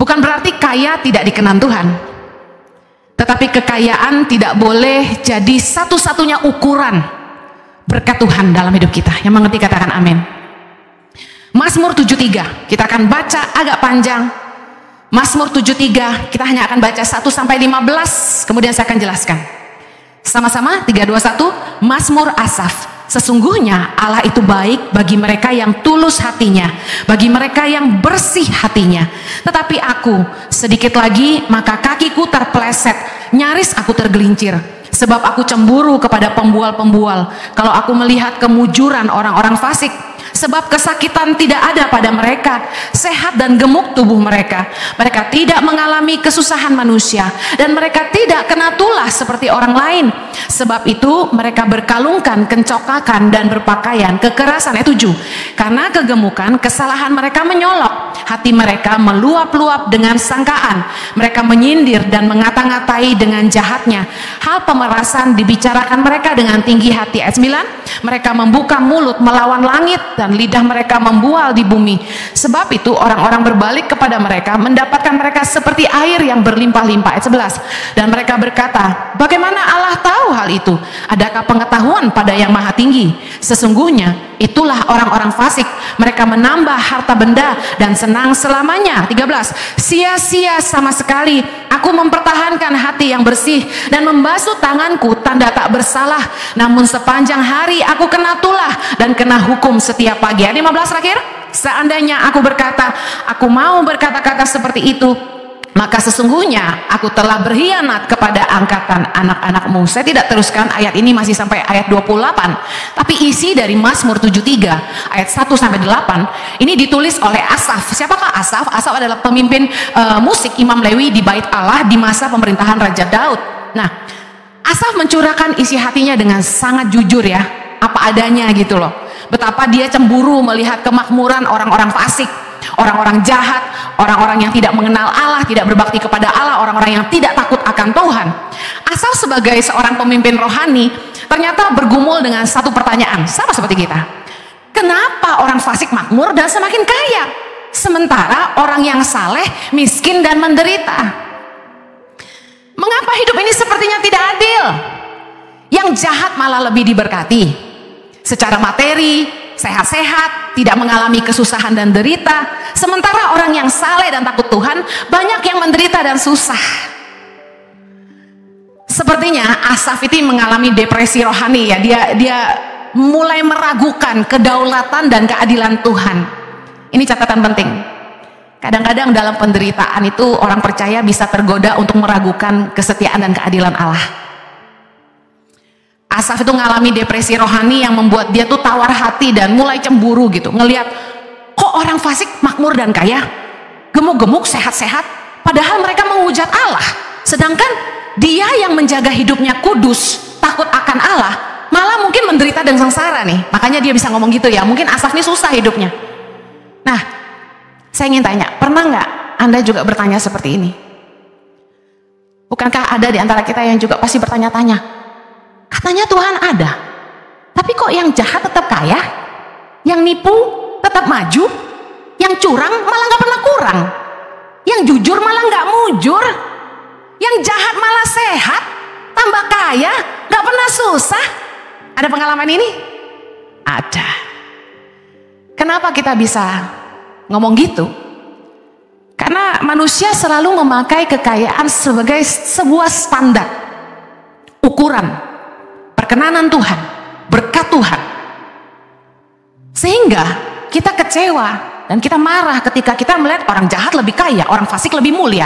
Bukan berarti kaya tidak dikenan Tuhan, tetapi kekayaan tidak boleh jadi satu-satunya ukuran berkat Tuhan dalam hidup kita. Yang mengerti katakan amin. Mazmur 73 kita akan baca agak panjang. Mazmur 73 kita hanya akan baca 1 sampai 15, kemudian saya akan jelaskan. Sama-sama 3, 2, 1. Mazmur Asaf. Sesungguhnya Allah itu baik bagi mereka yang tulus hatinya, bagi mereka yang bersih hatinya. Tetapi aku sedikit lagi maka kakiku terpeleset, nyaris aku tergelincir. Sebab aku cemburu kepada pembual-pembual kalau aku melihat kemujuran orang-orang fasik. Sebab kesakitan tidak ada pada mereka, sehat dan gemuk tubuh mereka. Mereka tidak mengalami kesusahan manusia, dan mereka tidak kena tulah seperti orang lain. Sebab itu mereka berkalungkan kencokakan dan berpakaian kekerasan. 7. Karena kegemukan kesalahan mereka menyolok, hati mereka meluap-luap dengan sangkaan. Mereka menyindir dan mengata-ngatai dengan jahatnya. Hal pemerasan dibicarakan mereka dengan tinggi hati. Ayat 9. Mereka membuka mulut melawan langit, dan lidah mereka membual di bumi. Sebab itu orang-orang berbalik kepada mereka, mendapatkan mereka seperti air yang berlimpah-limpah. Ayat 11. Dan mereka berkata, bagaimana Allah tahu hal itu? Adakah pengetahuan pada yang maha tinggi? Sesungguhnya itulah orang-orang fasik. Mereka menambah harta benda dan senang selamanya. 13. Sia-sia sama sekali aku mempertahankan hati yang bersih dan membasuh tanganku tanda tak bersalah. Namun sepanjang hari aku kena tulah dan kena hukum setiap pagi. Ayat 15 terakhir. Seandainya aku berkata, aku mau berkata-kata seperti itu, maka sesungguhnya aku telah berkhianat kepada angkatan anak-anakmu. Saya tidak teruskan ayat ini, masih sampai ayat 28. Tapi isi dari Mazmur 73 ayat 1 sampai 8 ini ditulis oleh Asaf. Siapakah Asaf? Asaf adalah pemimpin musik Imam Lewi di Bait Allah di masa pemerintahan Raja Daud. Nah, Asaf mencurahkan isi hatinya dengan sangat jujur ya, apa adanya gitu loh. Betapa dia cemburu melihat kemakmuran orang-orang fasik, orang-orang jahat, orang-orang yang tidak mengenal Allah, tidak berbakti kepada Allah, orang-orang yang tidak takut akan Tuhan. Asaf sebagai seorang pemimpin rohani ternyata bergumul dengan satu pertanyaan, sama seperti kita. Kenapa orang fasik makmur dan semakin kaya, sementara orang yang saleh miskin dan menderita? Mengapa hidup ini sepertinya tidak adil? Yang jahat malah lebih diberkati secara materi, sehat-sehat, tidak mengalami kesusahan dan derita, sementara orang yang saleh dan takut Tuhan banyak yang menderita dan susah. Sepertinya Asaf itu mengalami depresi rohani ya. Dia mulai meragukan kedaulatan dan keadilan Tuhan. Ini catatan penting. Kadang-kadang dalam penderitaan itu orang percaya bisa tergoda untuk meragukan kesetiaan dan keadilan Allah. Asaf itu mengalami depresi rohani yang membuat dia tuh tawar hati dan mulai cemburu gitu. Ngelihat kok orang fasik makmur dan kaya, gemuk-gemuk, sehat-sehat, padahal mereka menghujat Allah. Sedangkan dia yang menjaga hidupnya kudus, takut akan Allah, malah mungkin menderita dan sengsara nih. Makanya dia bisa ngomong gitu ya. Mungkin Asaf ini susah hidupnya. Nah, saya ingin tanya, pernah nggak Anda juga bertanya seperti ini? Bukankah ada di antara kita yang juga pasti bertanya-tanya? Katanya Tuhan ada, tapi kok yang jahat tetap kaya, yang nipu tetap maju, yang curang malah nggak pernah kurang, yang jujur malah nggak mujur, yang jahat malah sehat, tambah kaya, nggak pernah susah. Ada pengalaman ini? Ada. Kenapa kita bisa ngomong gitu? Karena manusia selalu memakai kekayaan sebagai sebuah standar, ukuran perkenanan Tuhan, berkat Tuhan, sehingga kita kecewa dan kita marah ketika kita melihat orang jahat lebih kaya, orang fasik lebih mulia.